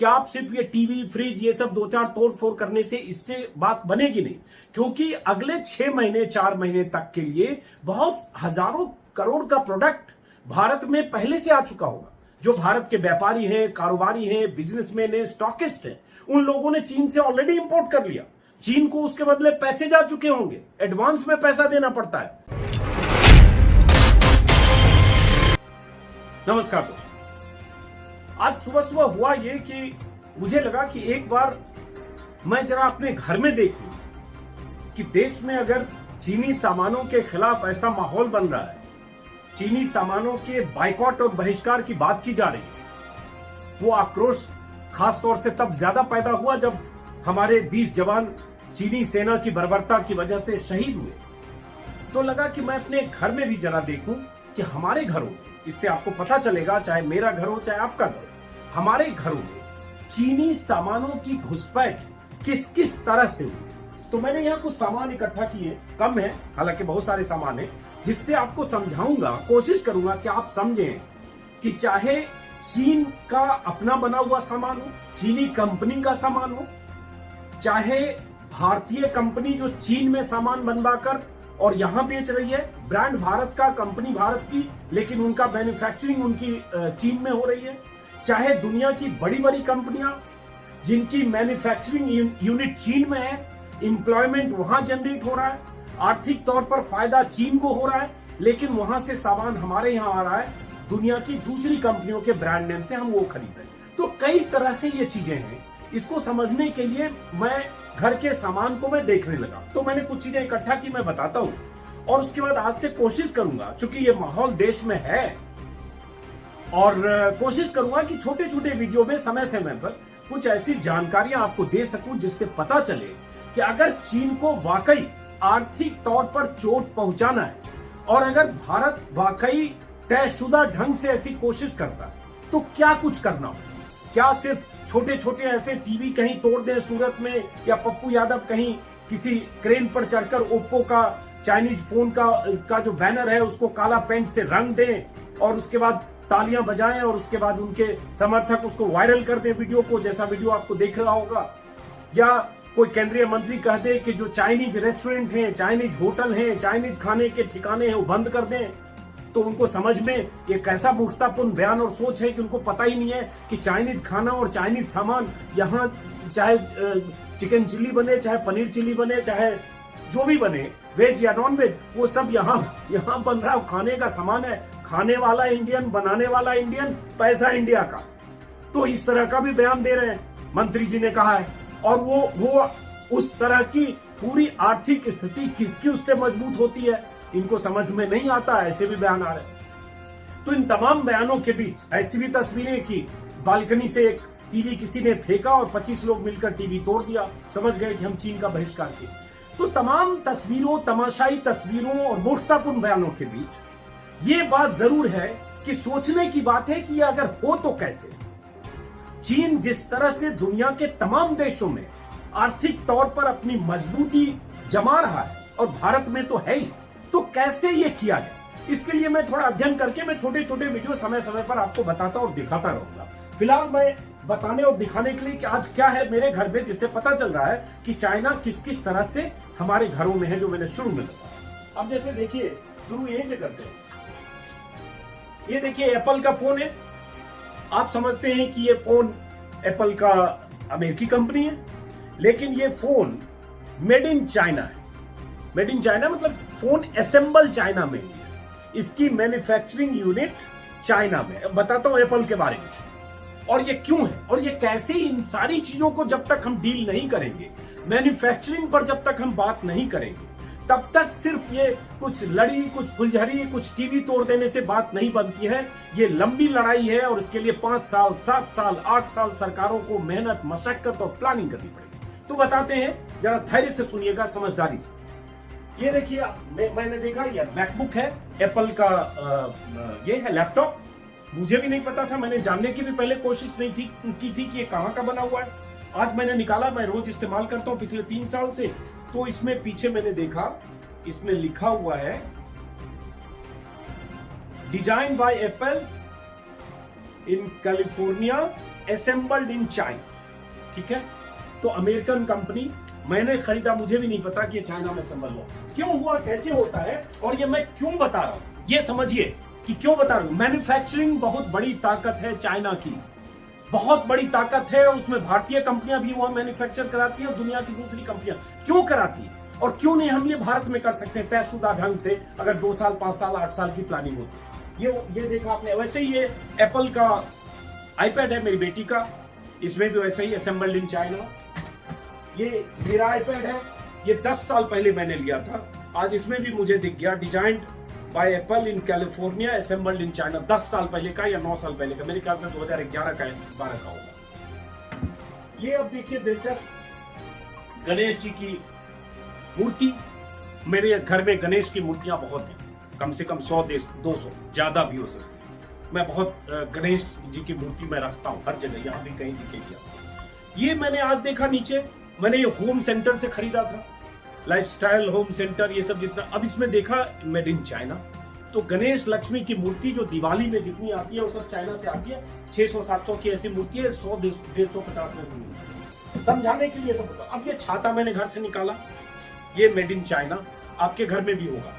क्या आप सिर्फ ये टीवी फ्रिज ये सब दो चार तोड़ फोड़ करने से इससे बात बनेगी नहीं, क्योंकि अगले 6 महीने 4 महीने तक के लिए बहुत हजारों करोड़ का प्रोडक्ट भारत में पहले से आ चुका होगा। जो भारत के व्यापारी हैं, कारोबारी हैं, बिजनेसमैन हैं, स्टॉकिस्ट हैं, उन लोगों ने चीन से ऑलरेडी इंपोर्ट कर लिया। चीन को उसके बदले पैसे जा चुके होंगे, एडवांस में पैसा देना पड़ता है। नमस्कार दोस्तों, आज सुबह सुबह हुआ ये कि मुझे लगा कि एक बार मैं जरा अपने घर में देखूं कि देश में अगर चीनी सामानों के खिलाफ ऐसा माहौल बन रहा है, चीनी सामानों के बाइकॉट और बहिष्कार की बात की जा रही है। वो आक्रोश खासतौर से तब ज्यादा पैदा हुआ जब हमारे 20 जवान चीनी सेना की बर्बरता की वजह से शहीद हुए। तो लगा कि मैं अपने घर में भी जरा देखूं कि हमारे घरों में, इससे आपको पता चलेगा, चाहे मेरा घर हो चाहे आपका घर हो, हमारे घरों में चीनी सामानों की घुसपैठ किस किस तरह से हुई। तो मैंने यहाँ कुछ सामान इकट्ठा किए, कम है हालांकि बहुत सारे सामान है, जिससे आपको समझाऊंगा, कोशिश करूंगा कि आप समझें कि चाहे चीन का अपना बना हुआ सामान हो, चीनी कंपनी का सामान हो, चाहे भारतीय कंपनी जो चीन में सामान बनवाकर और यहां बेच रही है, ब्रांड भारत का, कंपनी भारत की, लेकिन उनका मैन्युफैक्चरिंग उनकी चीन में हो रही है, चाहे दुनिया की बड़ी बड़ी कंपनियां जिनकी मैन्युफैक्चरिंग यूनिट चीन में है, एम्प्लॉयमेंट वहां जनरेट हो रहा है, आर्थिक तौर पर फायदा चीन को हो रहा है, लेकिन वहां से सामान हमारे यहां आ रहा है, दुनिया की दूसरी कंपनियों के ब्रांड नेम से हम वो खरीद रहे हैं। तो कई तरह से ये चीजें हैं। इसको समझने के लिए मैं घर के सामान को मैं देखने लगा, तो मैंने कुछ चीजें इकट्ठा की, मैं बताता हूं, और उसके बाद आज से कोशिश करूंगा, चूंकि ये माहौल देश में है, और कोशिश करूंगा कि छोटे छोटे वीडियो में समय समय पर कुछ ऐसी जानकारियां आपको दे सकूं जिससे पता चले कि अगर चीन को वाकई आर्थिक तौर पर चोट पहुंचाना है और अगर भारत वाकई तयशुदा ढंग से ऐसी कोशिश करता है तो क्या कुछ करना हो। क्या सिर्फ छोटे छोटे ऐसे टीवी कहीं तोड़ दें सूरत में, या पप्पू यादव कहीं किसी क्रेन पर चढ़कर ओप्पो का चाइनीज फोन का जो बैनर है उसको काला पेंट से रंग दें और उसके बाद तालियां बजाएं और उसके बाद उनके समर्थक उसको वायरल कर दें वीडियो को, जैसा वीडियो आपको देख रहा होगा, या कोई केंद्रीय मंत्री कह दे कि जो चाइनीज रेस्टोरेंट हैं, चाइनीज होटल हैं, चाइनीज खाने के ठिकाने हैं वो बंद कर दें। तो उनको समझ में ये कैसा मूर्खतापूर्ण बयान और सोच है कि उनको पता ही नहीं है कि चाइनीज खाना और चाइनीज सामान यहाँ, चाहे चिकन चिल्ली बने, चाहे पनीर चिल्ली बने, चाहे जो भी बने, वेज या नॉन वेज, वो सब यहाँ बन रहा है, खाने का सामान है, खाने वाला इंडियन, बनाने वाला इंडियन, पैसा इंडिया का। तो इस तरह का भी बयान दे रहे हैं, मंत्री जी ने कहा है, और वो उस तरह की पूरी आर्थिक स्थिति किसकी उससे मजबूत होती है, इनको समझ में नहीं आता, ऐसे भी बयान आ रहे हैं। तो इन तमाम बयानों के बीच ऐसी भी तस्वीरें की बालकनी से एक टीवी किसी ने फेंका और 25 लोग मिलकर टीवी तोड़ दिया, समझ गए कि हम चीन का बहिष्कार किए। तो तमाम तस्वीरों, तमाशाई तस्वीरों और मूर्खतापूर्ण बयानों के बीच ये बात जरूर है कि सोचने की बात है कि ये अगर हो तो कैसे। चीन जिस तरह से दुनिया के तमाम देशों में आर्थिक तौर पर अपनी मजबूती जमा रहा है, और भारत में तो है ही, तो कैसे ये किया जाए, इसके लिए मैं थोड़ा अध्ययन करके मैं छोटे छोटे वीडियो समय समय पर आपको बताता और दिखाता रहूंगा। फिलहाल मैं बताने और दिखाने के लिए कि आज क्या है मेरे घर में, जिससे पता चल रहा है कि चाइना किस किस तरह से हमारे घरों में है, जो मैंने शुरू में बताया। अब जैसे देखिए, शुरू यहीं से करते हैं। ये देखिए एप्पल का फोन है। आप समझते हैं कि ये फोन एप्पल का अमेरिकी कंपनी है, लेकिन ये फोन मेड इन चाइना है। मेड इन चाइना मतलब फोन असेंबल चाइना में है, इसकी मैन्युफैक्चरिंग यूनिट चाइना में। बताता हूं एप्पल के बारे में, और ये क्यों है और ये कैसे। इन सारी चीजों को जब तक हम डील नहीं करेंगे, मैन्युफैक्चरिंग पर जब तक हम बात नहीं करेंगे, तब तक सिर्फ ये कुछ लड़ी, कुछ फुलझड़ी, कुछ टीवी तोड़ देने से बात नहीं बनती है। ये लंबी लड़ाई है और इसके लिए 5 साल, 7 साल, 8 साल सरकारों को मेहनत, मशक्कत और प्लानिंग करनी पड़ेगी। तो बताते हैं, जरा धैर्य से सुनिएगा, समझदारी से। ये देखिए, मैंने देखा ये मैकबुक है, एप्पल का ये है लैपटॉप। मुझे भी नहीं पता था, मैंने जानने की भी पहले कोशिश नहीं की थी कि ये कहाँ का बना हुआ है। आज मैंने निकाला, मैं रोज इस्तेमाल करता हूँ पिछले 3 साल से। तो इसमें पीछे मैंने देखा, इसमें लिखा हुआ है design by apple in California assembled in China. ठीक है, तो अमेरिकन कंपनी, मैंने खरीदा, मुझे भी नहीं पता कि ये चाइना में असेंबल हुआ। क्यों हुआ, कैसे होता है, और ये मैं क्यों बता रहा हूं, ये समझिए कि क्यों बता रहा हूं। मैन्युफैक्चरिंग बहुत बड़ी ताकत है चाइना की, बहुत बड़ी ताकत है। उसमें भारतीय कंपनियां भी वहां मैन्युफैक्चर कराती है, दुनिया की दूसरी कंपनियां क्यों कराती है, और क्यों नहीं हम ये भारत में कर सकते हैं तयशुदा ढंग से, अगर 2 साल 5 साल 8 साल की प्लानिंग होती। ये देखा आपने। वैसे ही ये एप्पल का आईपैड है मेरी बेटी का, इसमें भी वैसे ही असेंबल्ड इन चाइना। ये मेरा आईपैड है, ये 10 साल पहले मैंने लिया था, आज इसमें भी मुझे दिख गया designed bye apple in California, assembled in China. 10 साल पहले का या 9 साल पहले का, मेरे ख्याल से 2011 का 12 का होगा। ये अब देखिए दिलचस्प, गणेश जी की मूर्ति। मेरे घर में गणेश की मूर्तियां बहुत हैं, कम से कम 100 200 ज्यादा भी हो सकती है। मैं बहुत गणेश जी की मूर्ति मैं रखता हूं हर जगह, यहां भी कहीं दिखेगी। ये मैंने आज देखा नीचे, मैंने ये होम सेंटर से खरीदा था, लाइफस्टाइल होम सेंटर, ये सब जितना। अब इसमें देखा मेड इन चाइना। तो गणेश लक्ष्मी की मूर्ति जो दिवाली में जितनी आती है वो सब चाइना से आती है। 600-700 की ऐसी मूर्ति है, 100-150 में भी समझाने के लिए सब बता। अब ये छाता मैंने घर से निकाला, ये मेड इन चाइना, आपके घर में भी होगा।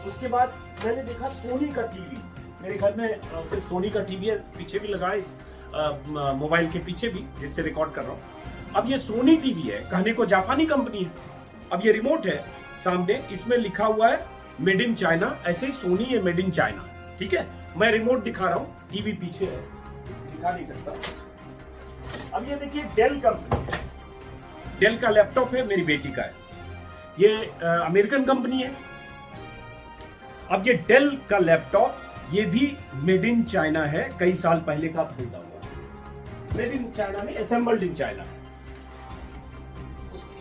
उसके बाद मैंने देखा सोनी का टीवी, मेरे घर में सिर्फ सोनी का टीवी है, पीछे भी लगा है, इस मोबाइल के पीछे भी, जिससे रिकॉर्ड कर रहा हूं। अब ये सोनी टीवी है, कहने को जापानी कंपनी है। अब ये रिमोट है सामने, इसमें लिखा हुआ है मेड इन चाइना, ऐसे ही सोनी है मेड इन चाइना। ठीक है, मैं रिमोट दिखा रहा हूं, टीवी पीछे है, दिखा नहीं सकता। अब ये देखिए डेल कंपनी है, डेल का लैपटॉप है, मेरी बेटी का है, ये अमेरिकन कंपनी है। अब ये डेल का लैपटॉप, ये भी मेड इन चाइना है, कई साल पहले का खरीदा हुआ, मेड इन चाइना में असेंबल्ड इन चाइना।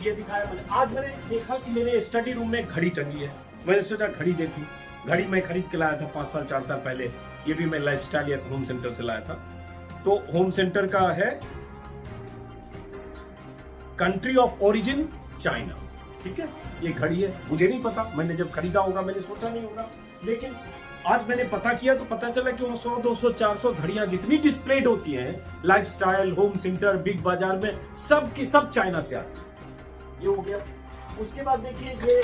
ये दिखाया मैंने। आज मैंने देखा कि मेरे स्टडी रूम में घड़ी टंगी है, मैंने सोचा घड़ी देखूं। घड़ी मैं खरीद के लाया था 5 साल 4 साल पहले, ये भी मैं लाइफस्टाइल या होम सेंटर से लाया था। तो होम सेंटर का है कंट्री ऑफ ओरिजिन चाइना। ठीक है, ये घड़ी है, मुझे नहीं पता, मैंने जब खरीदा होगा मैंने सोचा नहीं होगा, लेकिन आज मैंने पता किया तो पता चला कि वो 100 200 400 घड़ियां जितनी डिस्प्लेड होती हैं लाइफस्टाइल, होम सेंटर, बिग बाजार में, सब की सब चाइना से आती है। ये हो गया। उसके बाद देखिए, ये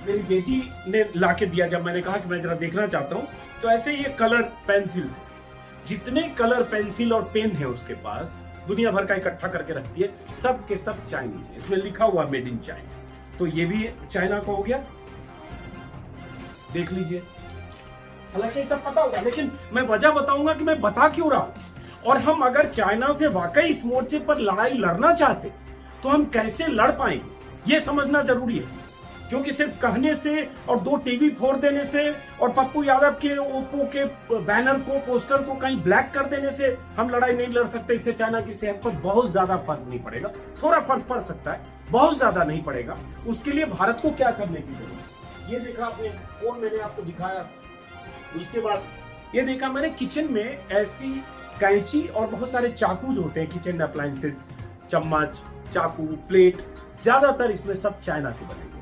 मेरी बेटी ने लाके दिया, जब मैंने कहा कि मैं जरा देखना चाहता हूं, तो ऐसे ये कलर पेंसिल, जितने कलर पेंसिल और पेन है उसके पास, दुनिया भर का इकट्ठा करके रखती है, सब के सब चाइनीज है, इसमें लिखा हुआ मेड इन चाइना। तो ये भी चाइना का हो गया, देख लीजिए। हालांकि ये सब पता होगा, लेकिन मैं वजह बताऊंगा कि मैं बता क्यों रहा हूं। और हम अगर चाइना से वाकई इस मोर्चे पर लड़ाई लड़ना चाहते तो हम कैसे लड़ पाएंगे, ये समझना जरूरी है। क्योंकि सिर्फ कहने से और 2 टीवी फोड़ देने से और पप्पू यादव के ओप्पो के बैनर को, पोस्टर को कहीं ब्लैक कर देने से हम लड़ाई नहीं लड़ सकते। इससे चाइना की सेहत पर बहुत ज्यादा फर्क नहीं पड़ेगा, थोड़ा फर्क पड़ सकता है, बहुत ज्यादा नहीं पड़ेगा। उसके लिए भारत को क्या करने की जरूरत। ये देखा आपने, फोन मैंने आपको दिखाया। उसके बाद ये देखा मैंने, किचन में ऐसी कैंची और बहुत सारे चाकू जो होते हैं, किचन अप्लायंसेस, चम्मच, चाकू, प्लेट, ज्यादातर इसमें सब चाइना के बने हुए।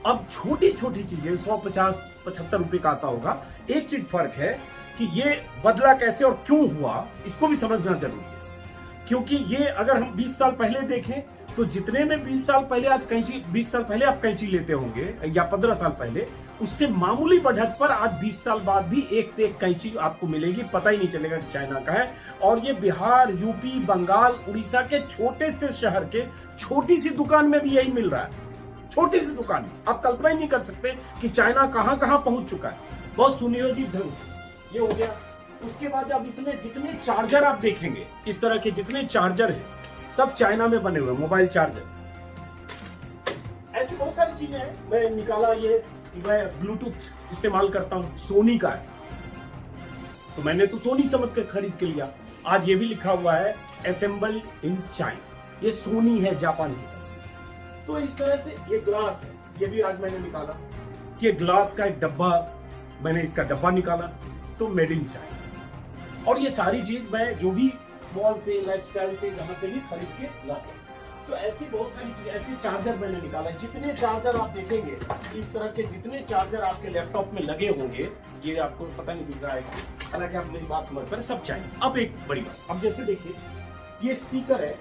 अब छोटी छोटी चीजें 150-75 रुपए का आता होगा। एक चीज फर्क है कि ये बदला कैसे और क्यों हुआ, इसको भी समझना जरूरी है। क्योंकि ये अगर हम 20 साल पहले देखें तो जितने में 20 साल पहले, आज कैंची 20 साल पहले आप कैंची लेते होंगे या 15 साल पहले, उससे मामूली बढ़त पर आज 20 साल बाद भी एक से एक कैंची आपको मिलेगी, पता ही नहीं चलेगा कि चाइना का है। और ये बिहार, यूपी, बंगाल, उड़ीसा के छोटे से शहर के छोटी सी दुकान में भी यही मिल रहा है, छोटी सी दुकान में। आप कल्पना ही नहीं कर सकते कि चाइना कहां कहां पहुंच चुका है, बहुत सुनियोजित ढंग से। ये हो गया। उसके बाद अब इतने जितने चार्जर आप देखेंगे, इस तरह के जितने चार्जर हैं सब चाइना में बने हुए, मोबाइल चार्जर, ऐसी बहुत सारी चीजें हैं। मैं निकाला ये, मैं ब्लूटूथ इस्तेमाल करता हूं, सोनी का है, तो मैंने तो सोनी समझ कर खरीद के लिया। आज ये भी लिखा हुआ है असेंबल्ड इन चाइना, ये सोनी है, जापान की। तो इस तरह से ये ग्लास है, ये भी आज मैंने निकाला, ये ग्लास का एक डब्बा, मैंने इसका डब्बा निकाला, तो मेड इन चाइना। और ये सारी चीज मैं जो भी मॉल से, लाइफस्टाइल से, जहां से भी खरीद के लाता हूं। तो ऐसी बहुत सारी चीजें, ऐसे चार्जर मैंने निकाला। जितने चार्जर आप देखेंगे, इस तरह के जितने चार्जर आपके लैपटॉप में लगे होंगे, ये आपको पता नहीं दिख रहा है, हालांकि आप मेरी बात समझ पर, सब चाहिए। अब एक बड़ी बात, अब जैसे देखिए ये स्पीकर है,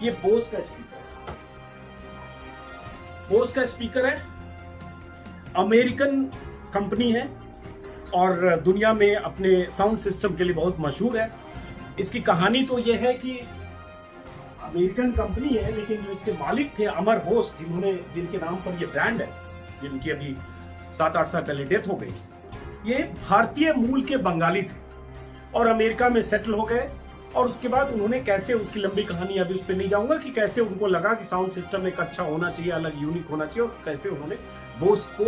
ये बोस का स्पीकर है, बोस का स्पीकर है, अमेरिकन कंपनी है और दुनिया में अपने साउंड सिस्टम के लिए बहुत मशहूर है। इसकी कहानी तो यह है कि अमेरिकन कंपनी है, लेकिन जो इसके मालिक थे अमर बोस, जिनके नाम पर यह ब्रांड है, जिनकी अभी 7-8 साल पहले डेथ हो गई, ये भारतीय मूल के बंगाली थे और अमेरिका में सेटल हो गए। और उसके बाद उन्होंने कैसे, उसकी लंबी कहानी, अभी उस पर नहीं जाऊंगा, कि कैसे उनको लगा कि साउंड सिस्टम एक अच्छा होना चाहिए, अलग यूनिक होना चाहिए, और कैसे उन्होंने बोस को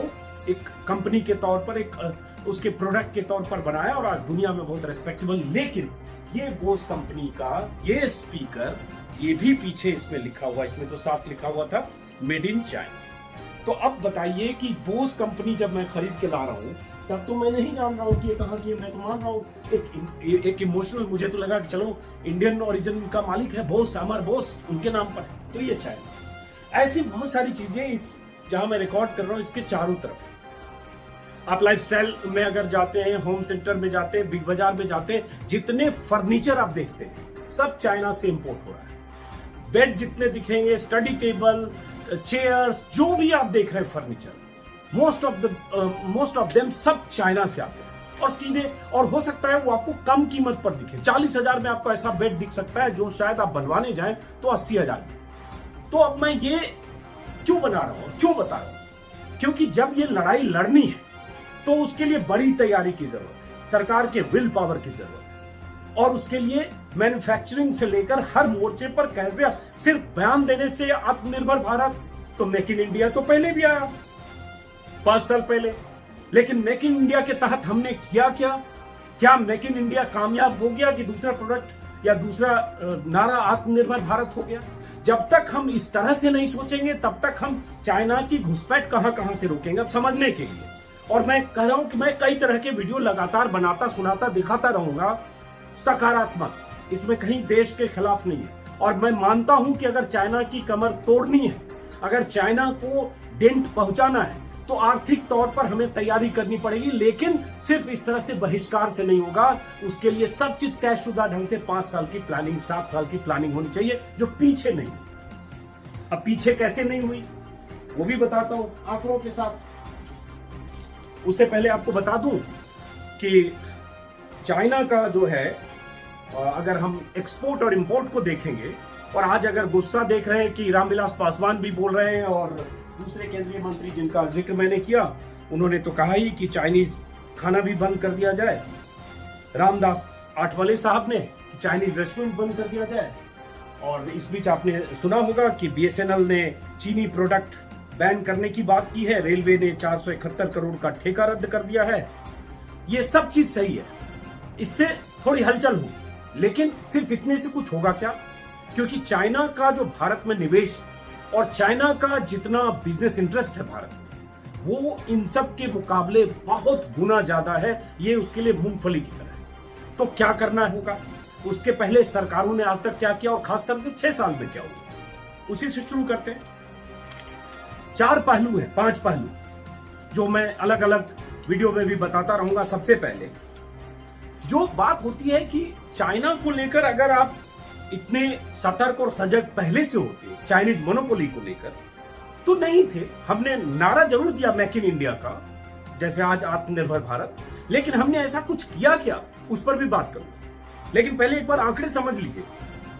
एक कंपनी के तौर पर, एक उसके प्रोडक्ट के तौर पर बनाया और आज दुनिया में बहुत रेस्पेक्टेबल। लेकिन ये बोस कंपनी का ये स्पीकर, ये भी पीछे इसमें लिखा हुआ, इसमें तो साफ लिखा हुआ था मेड इन चाइना। तो अब बताइए कि बोस कंपनी जब मैं खरीद के ला रहा हूं, तब तो मैं नहीं जान रहा हूँ कि ये कहाँ की है। मैं तो मान रहा हूँ एक इमोशनल, मुझे तो लगा कि चलो इंडियन ओरिजिन का मालिक है बोस, अमर बोस, उनके नाम पर, तो ये चाइना। ऐसी बहुत सारी चीजें इस, जहां मैं रिकॉर्ड कर रहा हूँ, इसके चारों तरफ। आप लाइफस्टाइल में अगर जाते हैं, होम सेंटर में जाते हैं, बिग बाजार में जाते हैं, जितने फर्नीचर आप देखते हैं सब चाइना से इंपोर्ट हो रहा है। बेड जितने दिखेंगे, स्टडी टेबल, चेयर्स, जो भी आप देख रहे हैं फर्नीचर, मोस्ट ऑफ देम सब चाइना से आते हैं। और सीधे, और हो सकता है वो आपको कम कीमत पर दिखे, 40,000 में आपको ऐसा बेड दिख सकता है जो शायद आप बनवाने जाएं तो 80,000 में। तो अब मैं ये क्यों बना रहा हूं, क्यों बता रहा हूं? क्योंकि जब ये लड़ाई लड़नी है तो उसके लिए बड़ी तैयारी की जरूरत है, सरकार के विल पावर की जरूरत है, और उसके लिए मैन्युफैक्चरिंग से लेकर हर मोर्चे पर कैसे, सिर्फ बयान देने से आत्मनिर्भर भारत, तो मेक इन इंडिया तो पहले भी आया 5 साल पहले, लेकिन मेक इन इंडिया के तहत हमने किया क्या मेक इन इंडिया कामयाब हो गया कि दूसरा प्रोडक्ट या दूसरा नारा आत्मनिर्भर भारत हो गया? जब तक हम इस तरह से नहीं सोचेंगे, तब तक हम चाइना की घुसपैठ कहां से रोकेंगे। अब समझने के लिए, और मैं कह रहा हूं कि मैं कई तरह के वीडियो लगातार बनाता, सुनाता, दिखाता रहूंगा, सकारात्मक, इसमें कहीं देश के खिलाफ नहीं है। और मैं मानता हूं कि अगर चाइना की कमर तोड़नी है, अगर चाइना को डेंट पहुंचाना है, तो आर्थिक तौर पर हमें तैयारी करनी पड़ेगी, लेकिन सिर्फ इस तरह से बहिष्कार से नहीं होगा। उसके लिए सब चीज तयशुदा ढंग से 5 साल की प्लानिंग, 7 साल की प्लानिंग होनी चाहिए, जो पीछे नहीं। अब पीछे कैसे नहीं हुई वो भी बताता हूं आंकड़ों के साथ। उससे पहले आपको बता दूं कि चाइना का जो है, अगर हम एक्सपोर्ट और इंपोर्ट को देखेंगे, और आज अगर गुस्सा देख रहे हैं कि रामविलास पासवान भी बोल रहे हैं और दूसरे केंद्रीय मंत्री जिनका जिक्र मैंने किया, उन्होंने तो कहा ही कि चाइनीज खाना भी बंद कर दिया जाए। रामदास आठवले साहब ने कि चाइनीज रेस्टोरेंट बंद कर दिया जाए। और इस बीच आपने सुना होगा कि BSNL ने चीनी प्रोडक्ट बैन करने की बात की है, रेलवे ने 471 करोड़ का ठेका रद्द कर दिया है। ये सब चीज सही है, इससे थोड़ी हलचल हो, लेकिन सिर्फ इतने से कुछ होगा क्या? क्योंकि चाइना का जो भारत में निवेश और चाइना का जितना बिजनेस इंटरेस्ट है भारत में, वो इन सब के मुकाबले बहुत गुना ज्यादा है। ये उसके लिए मूंगफली की तरह है। तो क्या करना होगा? उसके पहले सरकारों ने आज तक क्या किया और खासकर से 6 साल में क्या हुआ, उसी से शुरू करते हैं। 4 पहलू है, 5 पहलू, जो मैं अलग अलग वीडियो में भी बताता रहूंगा। सबसे पहले जो बात होती है कि चाइना को लेकर अगर आप इतने सतर्क और सजग पहले से होते चाइनीज मोनोपोली को लेकर, तो नहीं थे। हमने नारा जरूर दिया मेक इन इंडिया का, जैसे आज आत्मनिर्भर भारत, लेकिन हमने ऐसा कुछ किया क्या, उस पर भी बात करूं। लेकिन पहले एक बार आंकड़े समझ लीजिए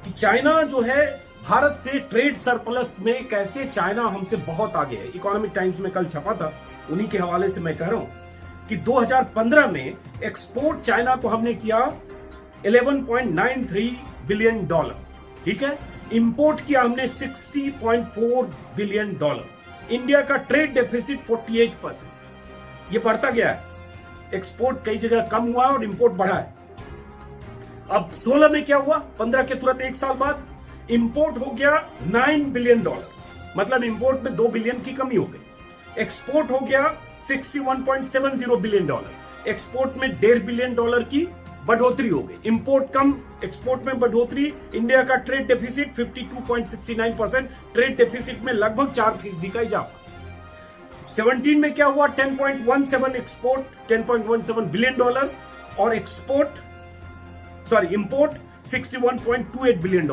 कि चाइना जो है, भारत से ट्रेड सरप्लस में कैसे चाइना हमसे बहुत आगे है। इकोनॉमिक टाइम्स में कल छपा था, उन्हीं के हवाले से मैं कह रहा हूं कि 2015 में एक्सपोर्ट चाइना को हमने किया $11.93 बिलियन, ठीक है। इंपोर्ट किया हमने $60.4 बिलियन। इंडिया का ट्रेड डेफिसिट 48%, ये बढ़ता गया है। एक्सपोर्ट कई जगह कम हुआ और इंपोर्ट बढ़ा है। अब 16 में क्या हुआ, 15 के तुरंत 1 साल बाद इंपोर्ट हो गया $9 बिलियन, मतलब इंपोर्ट में 2 बिलियन की कमी हो गई। एक्सपोर्ट हो गया $61.70 बिलियन, एक्सपोर्ट में $1.5 बिलियन की बढ़ोतरी हो गई, इंपोर्ट कम एक्सपोर्ट में बढ़ोतरी। इंडिया का ट्रेड डेफिसिट 52.69%, ट्रेड डेफिसिट में लगभग 4% का इजाफा। 17 में क्या हुआ, 10.17 एक्सपोर्ट, $10.17 बिलियन और इंपोर्ट $61.28 बिलियन।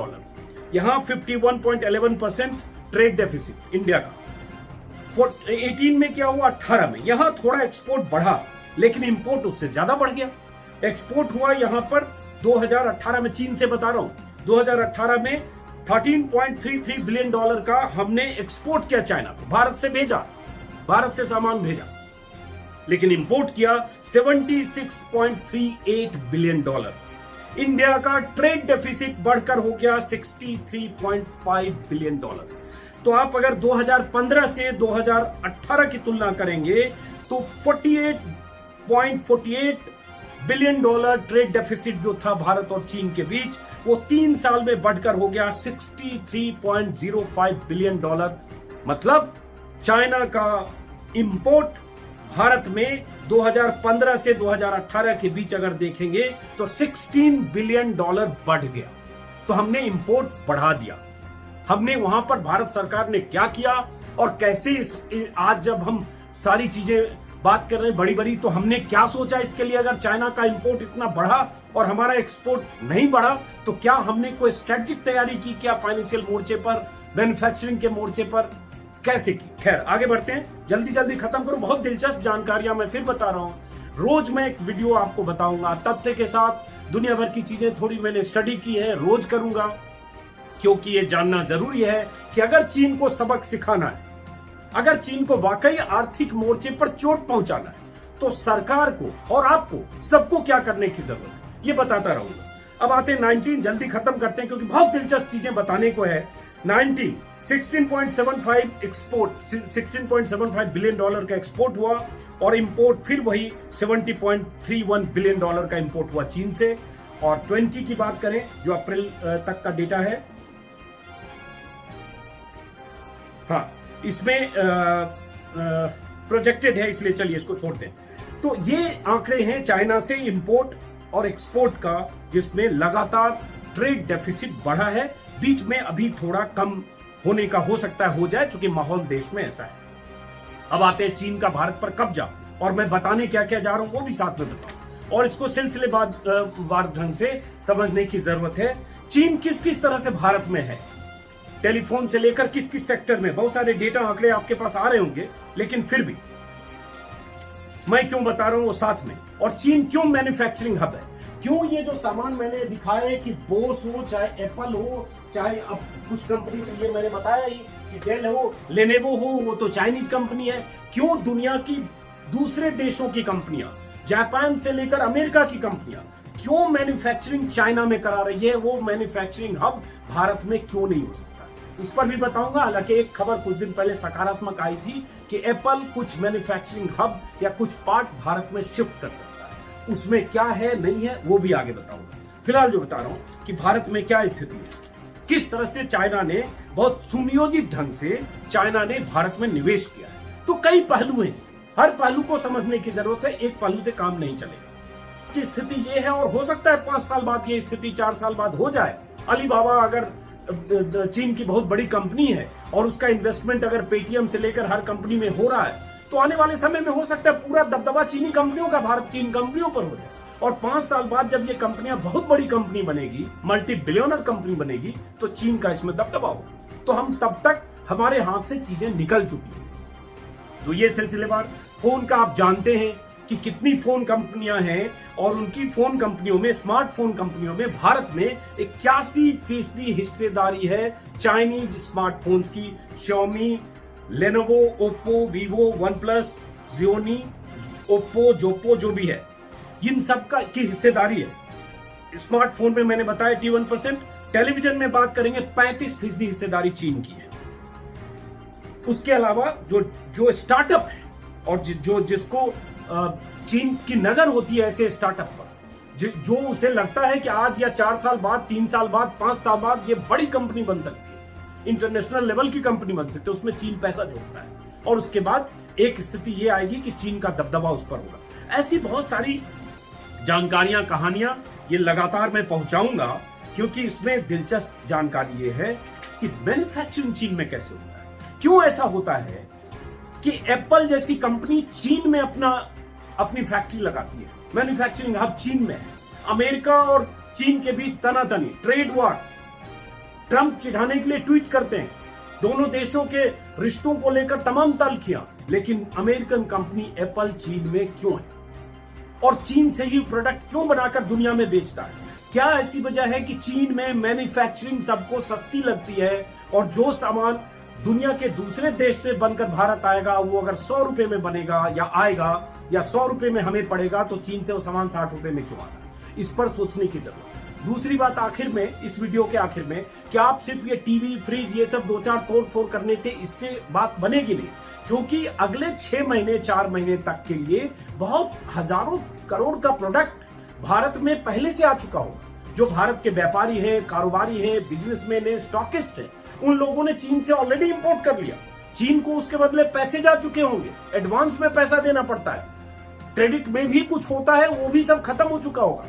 यहां 51.11% ट्रेड डेफिसिट इंडिया का। 18 में क्या हुआ, 18 में यहां थोड़ा एक्सपोर्ट बढ़ा लेकिन इंपोर्ट उससे ज्यादा बढ़ गया। एक्सपोर्ट हुआ यहां पर 2018 में, चीन से बता रहा हूं, 2018 में $13.33 बिलियन का हमने एक्सपोर्ट किया चाइना को, भारत से भेजा, भारत से सामान भेजा, लेकिन इंपोर्ट किया $76.38 बिलियन। इंडिया का ट्रेड डेफिसिट बढ़कर हो गया $63.5 बिलियन। तो आप अगर 2015 से 2018 की तुलना करेंगे तो $48.48 बिलियन ट्रेड डेफिसिट जो था भारत और चीन के बीच, वो 3 साल में बढ़कर हो गया $63.05 बिलियन। मतलब चाइना का इंपोर्ट भारत में 2015 से 2018 के बीच अगर देखेंगे तो $16 बिलियन बढ़ गया। तो हमने इंपोर्ट बढ़ा दिया। हमने वहां पर भारत सरकार ने क्या किया और कैसे आज जब हम सारी चीजें बात कर रहे हैं बड़ी बड़ी, तो हमने क्या सोचा इसके लिए? अगर चाइना का इंपोर्ट इतना बढ़ा और हमारा एक्सपोर्ट नहीं बढ़ा तो क्या हमने कोई स्ट्रेटेजिक तैयारी की क्या फाइनेंशियल मोर्चे पर, मैन्युफैक्चरिंग के मोर्चे पर, कैसे की? खैर आगे बढ़ते हैं, जल्दी जल्दी खत्म करूं। बहुत दिलचस्प जानकारियां मैं फिर बता रहा हूं, रोज मैं एक वीडियो आपको बताऊंगा तथ्य के साथ। दुनिया भर की चीजें थोड़ी मैंने स्टडी की है, रोज करूंगा, क्योंकि ये जानना जरूरी है कि अगर चीन को सबक सिखाना है, अगर चीन को वाकई आर्थिक मोर्चे पर चोट पहुंचाना है, तो सरकार को और आपको सबको क्या करने की जरूरत है, ये बताता रहूंगा। अब आते हैं 19, जल्दी खत्म करते हैं क्योंकि बहुत दिलचस्प चीजें बताने को है। 19, 16.75 एक्सपोर्ट, $16.75 बिलियन का एक्सपोर्ट हुआ और इंपोर्ट फिर वही $70.31 बिलियन का इंपोर्ट हुआ चीन से। और 20 की बात करें जो अप्रैल तक का डेटा है, हाँ इसमें प्रोजेक्टेड है इसलिए चलिए इसको छोड़ते हैं। तो ये आंकड़े हैं चाइना से इंपोर्ट और एक्सपोर्ट का, जिसमें लगातार ट्रेड डेफिसिट बढ़ा है। बीच में अभी थोड़ा कम होने का हो सकता है, हो जाए, क्योंकि माहौल देश में ऐसा है। अब आते हैं चीन का भारत पर कब्जा, और मैं बताने क्या क्या जा रहा हूं वो भी साथ में बताऊं, और इसको सिलसिलेवार ढंग से समझने की जरूरत है। चीन किस किस तरह से भारत में है, टेलीफोन से लेकर किस किस सेक्टर में, बहुत सारे डेटा आंकड़े आपके पास आ रहे होंगे, लेकिन फिर भी मैं क्यों बता रहा हूं वो साथ में। और चीन क्यों मैन्युफैक्चरिंग हब है, क्यों ये जो सामान मैंने दिखाया है कि बोस हो चाहे एप्पल हो चाहे अब कुछ कंपनी, तो ये मैंने बताया ही कि डेल हो, लेनेवो हो, वो तो चाइनीज कंपनी है। क्यों दुनिया की दूसरे देशों की कंपनियां, जापान से लेकर अमेरिका की कंपनियां क्यों मैन्युफैक्चरिंग चाइना में करा रही है, वो मैन्युफैक्चरिंग हब भारत में क्यों नहीं हो सकता, इस पर भी बताऊंगा। हालांकि एक खबर कुछ दिन पहले सकारात्मक आई थी कि एप्पल कुछ मैन्युफैक्चरिंग हब या कुछ पार्ट भारत में शिफ्ट कर सकता है, उसमें क्या है नहीं है वो भी आगे बताऊंगा। फिलहाल जो बता रहा हूं कि भारत में क्या स्थिति है, किस तरह से चाइना ने बहुत सुनियोजित ढंग से चाइना ने भारत में निवेश किया है। तो कई पहलू हैं, हर पहलू को समझने की जरूरत है, एक पहलू से काम नहीं चलेगा। की स्थिति ये है और हो सकता है 5 साल बाद ये स्थिति 4 साल बाद हो जाए। अलीबाबा अगर चीन की बहुत बड़ी कंपनी है और उसका इन्वेस्टमेंट अगर पेटीएम से लेकर हर कंपनी में हो रहा है, तो आने वाले समय में हो सकता है पूरा दबदबा चीनी कंपनियों का भारत की इन कंपनियों पर हो जाए। और 5 साल बाद जब ये कंपनियां बहुत बड़ी कंपनी बनेगी, मल्टी बिलियनर कंपनी बनेगी, तो चीन का इसमें दबदबा होगा। तो हम तब तक हमारे हाथ से चीजें निकल चुकी हैं। तो ये सिलसिलेवार फोन का आप जानते हैं कि कितनी फोन कंपनियां हैं, और उनकी फोन कंपनियों में, स्मार्टफोन कंपनियों में भारत में 81% हिस्सेदारी है चाइनीज स्मार्टफोन्स की। Xiaomi, Lenovo, Oppo, Vivo, OnePlus, Gionee, Oppo, जोप्पो जो भी है, इन सब का की हिस्सेदारी है। स्मार्टफोन में मैंने बताया 81%, टेलीविजन में बात करेंगे 35% हिस्सेदारी चीन की है। उसके अलावा जो स्टार्टअप है और जिसको चीन की नजर होती है ऐसे स्टार्टअप पर, जो उसे लगता है कि आज या 4 साल बाद, 3 साल बाद, 5 साल बाद ये बड़ी कंपनी बन सकती है, इंटरनेशनल लेवल की कंपनी बन सकती है, उसमें चीन पैसा जोड़ता है। और उसके बाद एक स्थिति ये आएगी कि चीन का दबदबा उस पर होगा। ऐसी बहुत सारी जानकारियां, कहानियां ये लगातार मैं पहुंचाऊंगा, क्योंकि इसमें दिलचस्प जानकारी ये है कि मैन्युफैक्चरिंग चीन में कैसे होता है। क्यों ऐसा होता है कि एप्पल जैसी कंपनी चीन में अपनी फैक्ट्री लगाती है, मैन्युफैक्चरिंग हब चीन में है। अमेरिका और चीन के बीच तनातनी, ट्रेड वॉर, ट्रंप चिढ़ाने के लिए ट्वीट करते हैं, दोनों देशों के रिश्तों को लेकर तमाम तल्खियां, लेकिन अमेरिकन कंपनी एप्पल चीन में क्यों है और चीन से ही प्रोडक्ट क्यों बनाकर दुनिया में बेचता है? क्या ऐसी वजह है कि चीन में मैन्युफैक्चरिंग सबको सस्ती लगती है और जो सामान दुनिया के दूसरे देश से बनकर भारत आएगा, वो अगर 100 रुपए में बनेगा या आएगा या 100 रुपए में हमें पड़ेगा, तो चीन से वो सामान 60 रुपए में क्यों आ रहा है? इस पर सोचने की जरूरत है। दूसरी बात आखिर में, इस वीडियो के आखिर में, क्या आप सिर्फ ये टीवी, फ्रिज, ये सब 2-4 तोड़ फोड़ करने से इससे बात बनेगी नहीं, क्योंकि अगले 6 महीने 4 महीने तक के लिए बहुत हजारों करोड़ का प्रोडक्ट भारत में पहले से आ चुका होगा। जो भारत के व्यापारी है, कारोबारी है, बिजनेसमैन है, स्टॉकिस्ट है, उन लोगों ने चीन से ऑलरेडी इंपोर्ट कर लिया। चीन को उसके बदले पैसे जा चुके होंगे, एडवांस में पैसा देना पड़ता है, क्रेडिट में भी कुछ होता है, वो भी सब खत्म हो चुका होगा।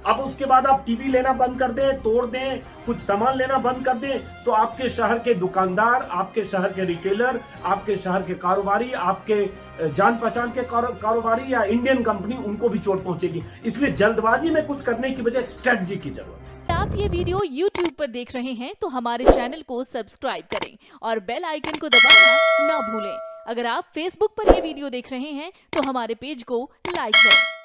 अब उसके बाद आप टीवी लेना बंद कर दें, तोड़ दें, कुछ सामान लेना बंद कर दें, तो आपके शहर के दुकानदार, आपके शहर के रिटेलर, आपके शहर के कारोबारी, आपके जान पहचान के कारोबारी या इंडियन कंपनी, उनको भी चोट पहुंचेगी। इसलिए जल्दबाजी में कुछ करने की बजाय स्ट्रेटजी की जरूरत है। आप ये वीडियो YouTube पर देख रहे हैं तो हमारे चैनल को सब्सक्राइब करें और बेल आइकन को दबाना ना भूलें। अगर आप Facebook पर ये वीडियो देख रहे हैं तो हमारे पेज को लाइक करें।